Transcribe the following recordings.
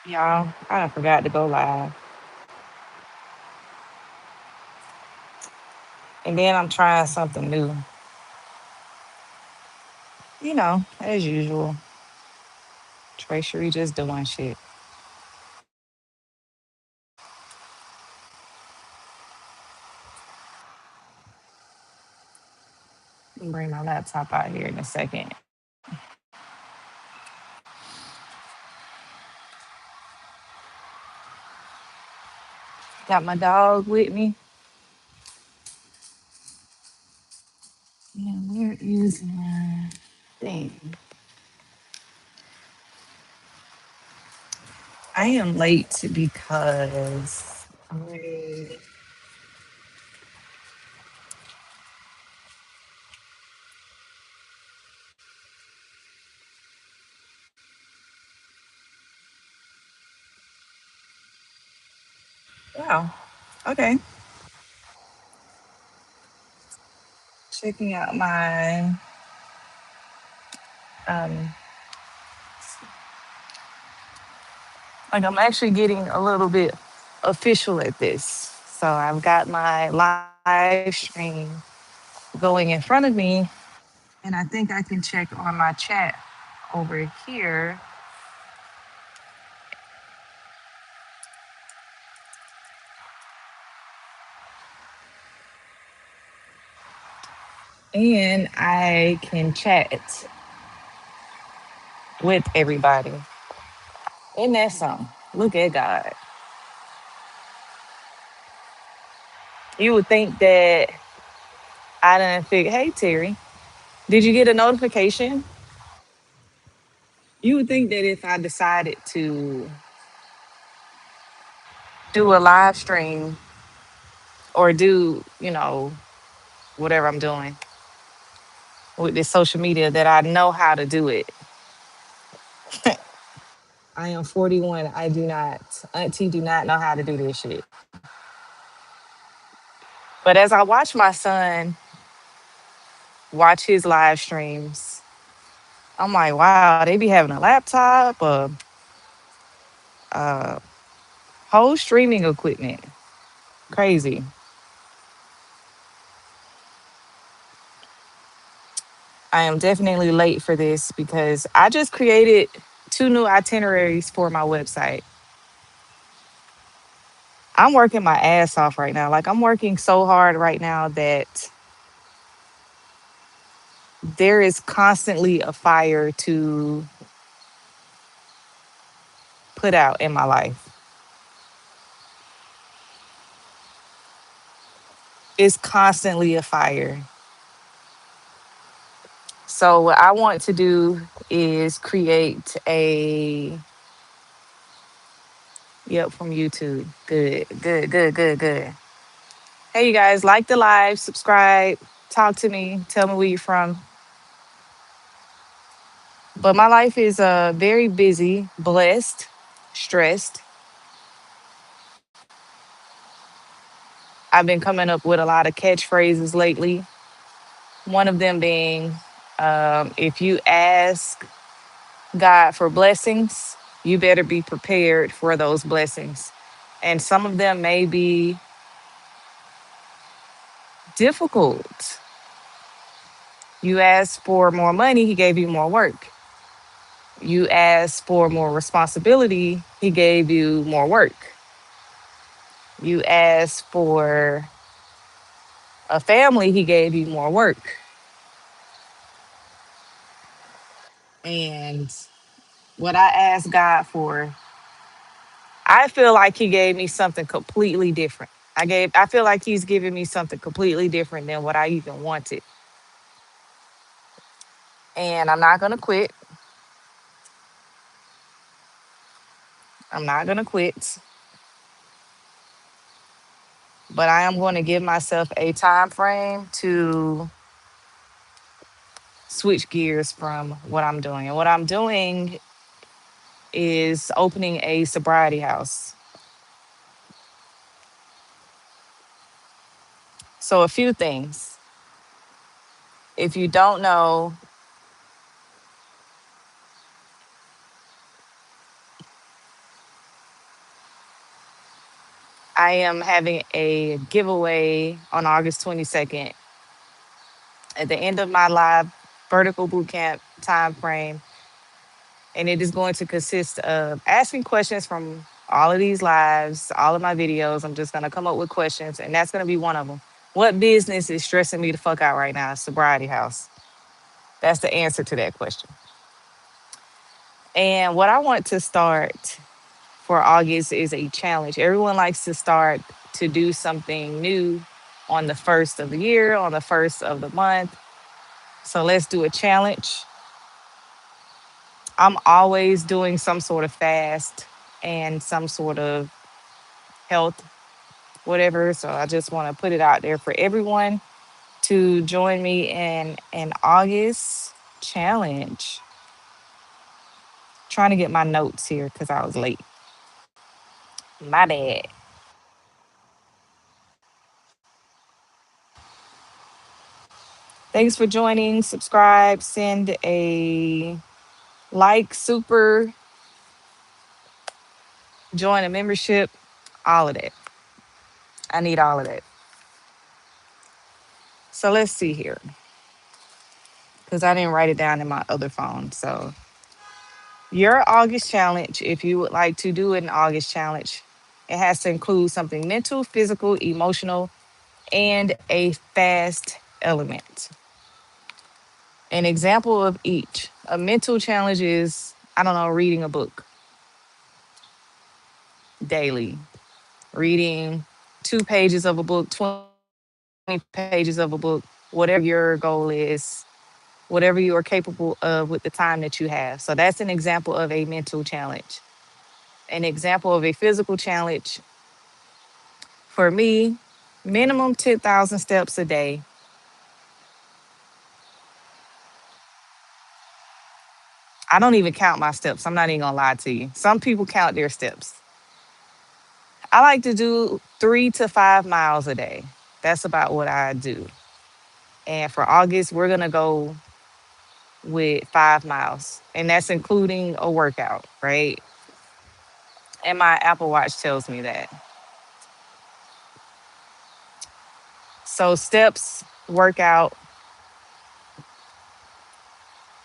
Y'all, I done forgot to go live. And then I'm trying something new. As usual. Tracery just doing shit. Bring my laptop out here in a second. Got my dog with me. Yeah, where is my thing? I am late because wow. Okay. Checking out my um like I'm actually getting a little bit official at this. So I've got my live stream going in front of me, and I think I can check on my chat over here. And I can chat with everybody. Isn't that something? Look at God. You would think that I didn't figure, hey, Terry, did you get a notification? You would think that if I decided to do a live stream or do, whatever I'm doing with this social media, that I know how to do it. I am 41. I do not, Auntie, do not know how to do this shit. But as I watch my son watch his live streams, I'm like, wow, they be having a laptop, a whole streaming equipment. Crazy. I am definitely late for this because I just created two new itineraries for my website. I'm working my ass off right now. Like, I'm working so hard right now that there is constantly a fire to put out in my life. It's constantly a fire. So what I want to do is create a yep from YouTube. Good, good, good, good, good. Hey you guys, like the live, subscribe, talk to me, tell me where you're from. But my life is very busy, blessed, stressed. I've been coming up with a lot of catchphrases lately. One of them being, if you ask God for blessings, you better be prepared for those blessings. And some of them may be difficult. You asked for more money, he gave you more work. You asked for more responsibility, he gave you more work. You asked for a family, he gave you more work. And what I asked God for, I feel like he gave me something completely different. I feel like he's giving me something completely different than what I even wanted. And I'm not gonna quit. I'm not gonna quit. But I am going to give myself a time frame to switch gears from what I'm doing. And what I'm doing is opening a sobriety house. So, a few things. If you don't know, I am having a giveaway on August 22nd at the end of my live vertical bootcamp time frame. And it is going to consist of asking questions from all of these lives, all of my videos. I'm just going to come up with questions, and that's going to be one of them. What business is stressing me the fuck out right now? Sobriety House. That's the answer to that question. And what I want to start for August is a challenge. Everyone likes to start to do something new on the first of the year, on the first of the month. So let's do a challenge. I'm always doing some sort of fast and some sort of health, whatever. So I just want to put it out there for everyone to join me in an August challenge. Trying to get my notes here because I was late. My bad. Thanks for joining. Subscribe, send a like, super, join a membership, all of that. I need all of that. So let's see here because I didn't write it down in my other phone. So, your August challenge, if you would like to do an August challenge, it has to include something mental, physical, emotional, and a fast element. An example of each. A mental challenge is, I don't know, reading a book daily, reading 2 pages of a book, 20 pages of a book, whatever your goal is, whatever you are capable of with the time that you have. So that's an example of a mental challenge. An example of a physical challenge for me, minimum 10,000 steps a day. I don't even count my steps. I'm not even gonna lie to you. Some people count their steps. I like to do 3 to 5 miles a day. That's about what I do. And for August, we're gonna go with 5 miles. And that's including a workout, right? And my Apple Watch tells me that. So steps, workout,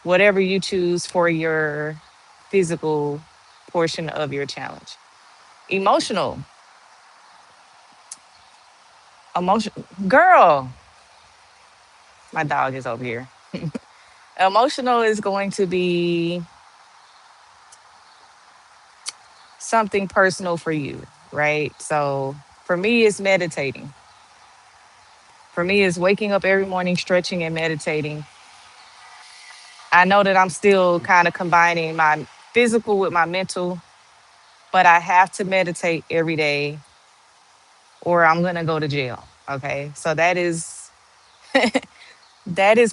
whatever you choose for your physical portion of your challenge. Emotional. Emotion. Girl, my dog is over here. Emotional is going to be something personal for you, right? So for me, it's meditating. For me, it's waking up every morning, stretching and meditating. I know that I'm still kind of combining my physical with my mental, but I have to meditate every day or I'm going to go to jail. Okay. So that is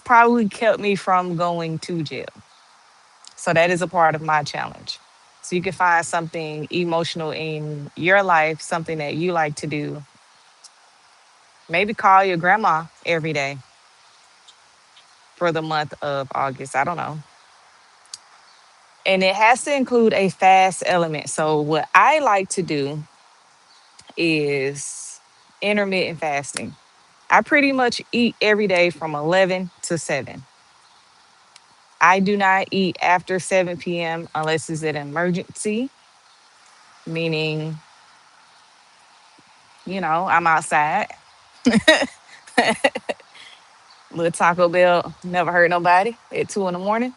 probably kept me from going to jail. So that is a part of my challenge. So you can find something emotional in your life, something that you like to do. Maybe call your grandma every day for the month of August. I don't know. And it has to include a fast element. So what I like to do is intermittent fasting. I pretty much eat every day from 11 to 7. I do not eat after 7 p.m. unless it's an emergency, meaning, I'm outside. Little Taco Bell never hurt nobody at 2 in the morning.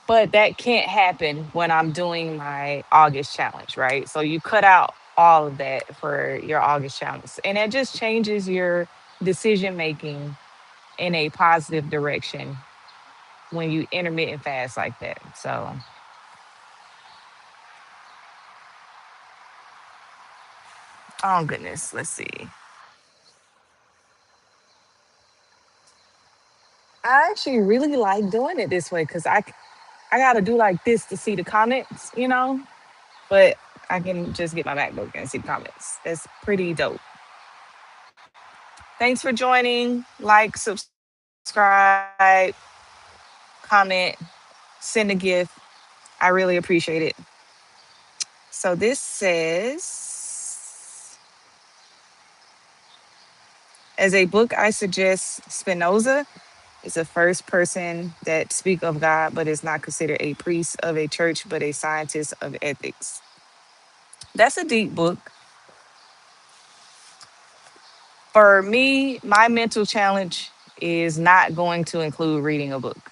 But that can't happen when I'm doing my August challenge, right? So you cut out all of that for your August challenge. And it just changes your decision making in a positive direction when you intermittent fast like that. So, oh goodness, let's see. I actually really like doing it this way because I got to do like this to see the comments. But I can just get my MacBook and see the comments. That's pretty dope. Thanks for joining. Like, subscribe, comment, send a gift. I really appreciate it. So So this says, as a book, I suggest Spinoza is the first person that speak of God, but is not considered a priest of a church, but a scientist of ethics. That's a deep book. For me, my mental challenge is not going to include reading a book.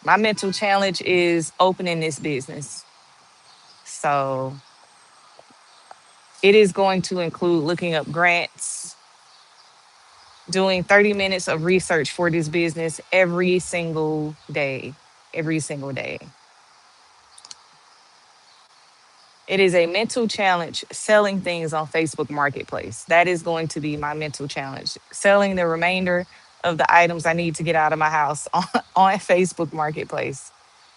My mental challenge is opening this business. So it is going to include looking up grants, doing 30 minutes of research for this business every single day. Every single day. It is a mental challenge selling things on Facebook Marketplace. That is going to be my mental challenge. Selling the remainder of the items I need to get out of my house on Facebook Marketplace.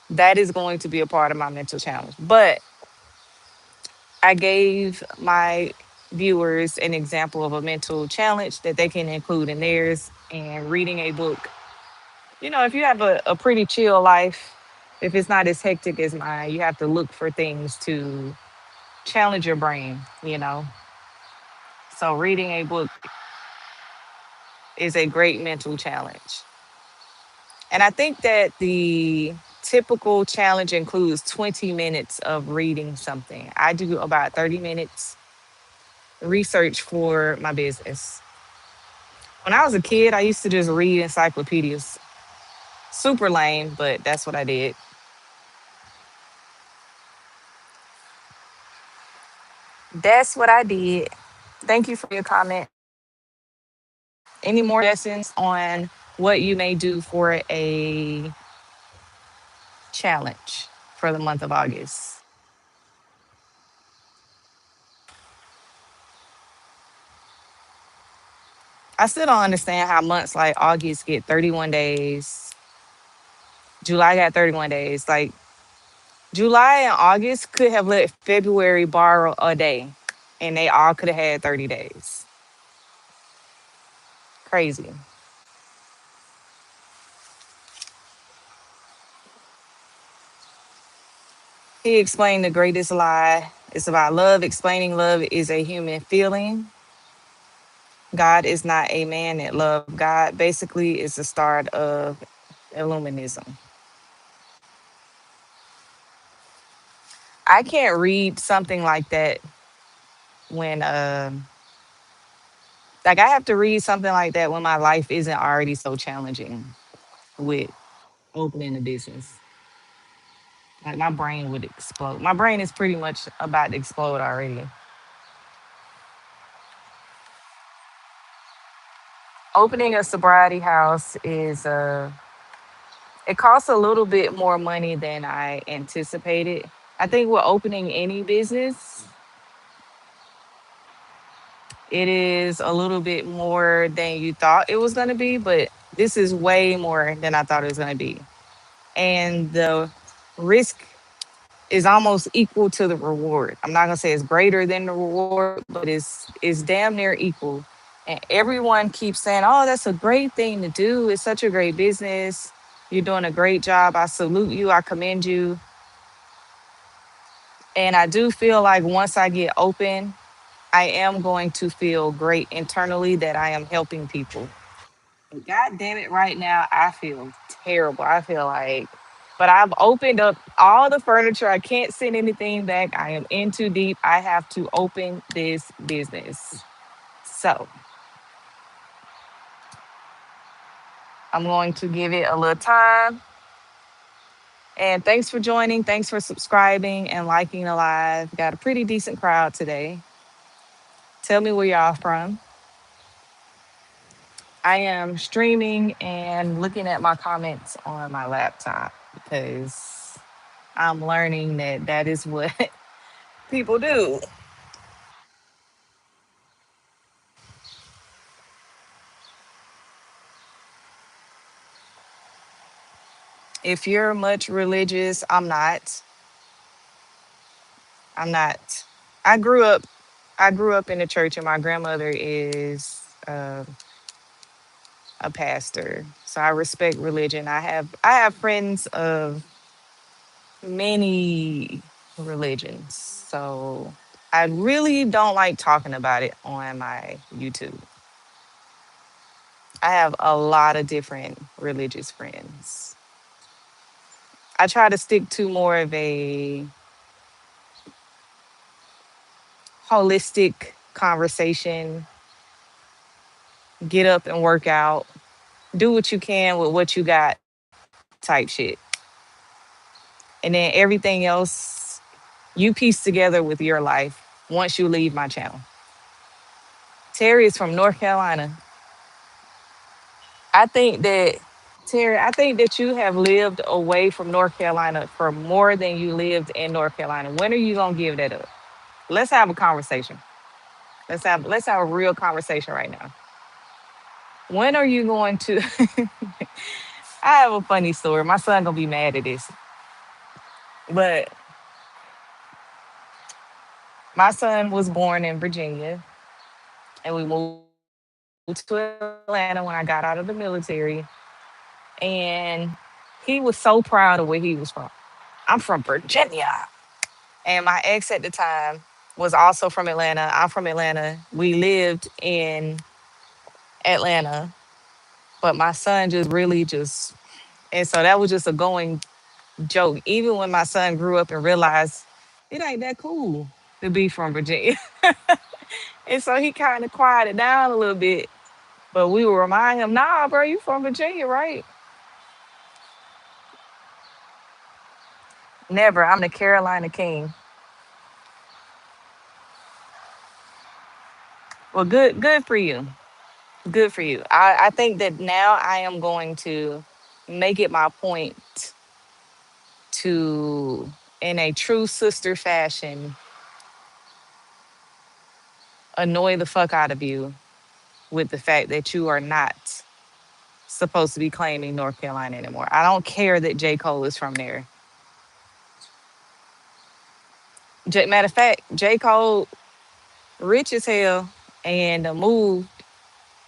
That is going to be a part of my mental challenge. But I gave my viewers an example of a mental challenge that they can include in theirs, and reading a book. You know, if you have a pretty chill life, if it's not as hectic as mine, you have to look for things to challenge your brain, you know. So reading a book is a great mental challenge. And I think that the typical challenge includes 20 minutes of reading something. I do about 30 minutes research for my business. When I was a kid, I used to just read encyclopedias. Super lame, but that's what I did. That's what I did. Thank you for your comment. Any more suggestions on what you may do for a challenge for the month of August? I still don't understand how months like August get 31 days. July got 31 days. Like July and August could have let February borrow a day and they all could have had 30 days. Crazy. He explained the greatest lie. It's about love. Explaining love is a human feeling. God is not a man that love God. Basically, it's the start of Illuminism. I can't read something like that when like I have to read something like that when my life isn't already so challenging with opening a business. Like my brain would explode. My brain is pretty much about to explode already. Opening a sobriety house is it costs a little bit more money than I anticipated. I think with opening any business, it is a little bit more than you thought it was going to be, but this is way more than I thought it was going to be. And the risk is almost equal to the reward. I'm not going to say it's greater than the reward, but it's damn near equal. And everyone keeps saying, "Oh, that's a great thing to do. It's such a great business. You're doing a great job. I salute you. I commend you." And I do feel like once I get open, I am going to feel great internally that I am helping people. But God damn it, right now, I feel terrible. I feel like, but I've opened up all the furniture. I can't send anything back. I am in too deep. I have to open this business. So I'm going to give it a little time. And thanks for joining. Thanks for subscribing and liking the live. Got a pretty decent crowd today. Tell me where y'all from. I am streaming and looking at my comments on my laptop because I'm learning that that is what people do. If you're much religious, I'm not. I'm not. I grew up. I grew up in the church, and my grandmother is a pastor, so I respect religion. I have friends of many religions. So I really don't like talking about it on my YouTube. I have a lot of different religious friends. I try to stick to more of a holistic conversation, get up and work out, do what you can with what you got type shit. And then everything else you piece together with your life once you leave my channel. Terry is from North Carolina. I think that, Terry, I think that you have lived away from North Carolina for more than you lived in North Carolina. When are you gonna give that up? Let's have a conversation. Let's have a real conversation right now. When are you going to I have a funny story. My son gonna be mad at this. But my son was born in Virginia and we moved to Atlanta when I got out of the military. And he was so proud of where he was from. I'm from Virginia. And my ex at the time was also from Atlanta. I'm from Atlanta. We lived in Atlanta, but my son just really just, and so that was just a going joke. Even when my son grew up and realized it ain't that cool to be from Virginia. And so he kind of quieted down a little bit. But we will remind him, nah, bro, you from Virginia, right? Never. I'm the Carolina King. Well, good for you. Good for you. I think that now I am going to make it my point to, in a true sister fashion, annoy the fuck out of you with the fact that you are not supposed to be claiming North Carolina anymore. I don't care that J. Cole is from there. Matter of fact, J. Cole, rich as hell, and moved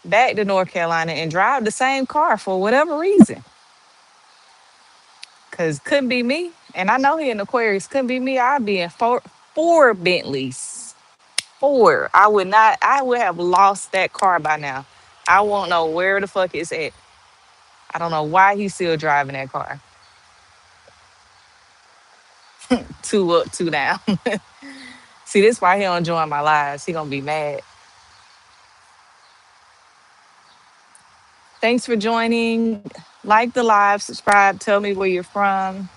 back to North Carolina and drive the same car for whatever reason. Cause couldn't be me. And I know he in Aquarius. Couldn't be me. I'd be in four Bentleys. Four. I would not. I would have lost that car by now. I won't know where the fuck it's at. I don't know why he's still driving that car. Two up, two down. See, this why he don't join my lives. He gonna be mad. Thanks for joining. Like the live, subscribe. Tell me where you're from.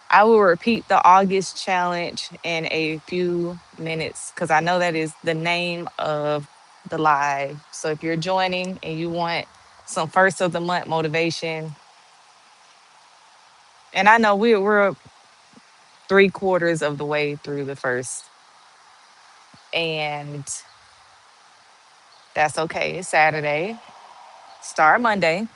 I will repeat the August challenge in a few minutes because I know that is the name of the live. So if you're joining and you want some first of the month motivation, and I know we're three-quarters of the way through the first, and that's okay. It's Saturday. Start Monday.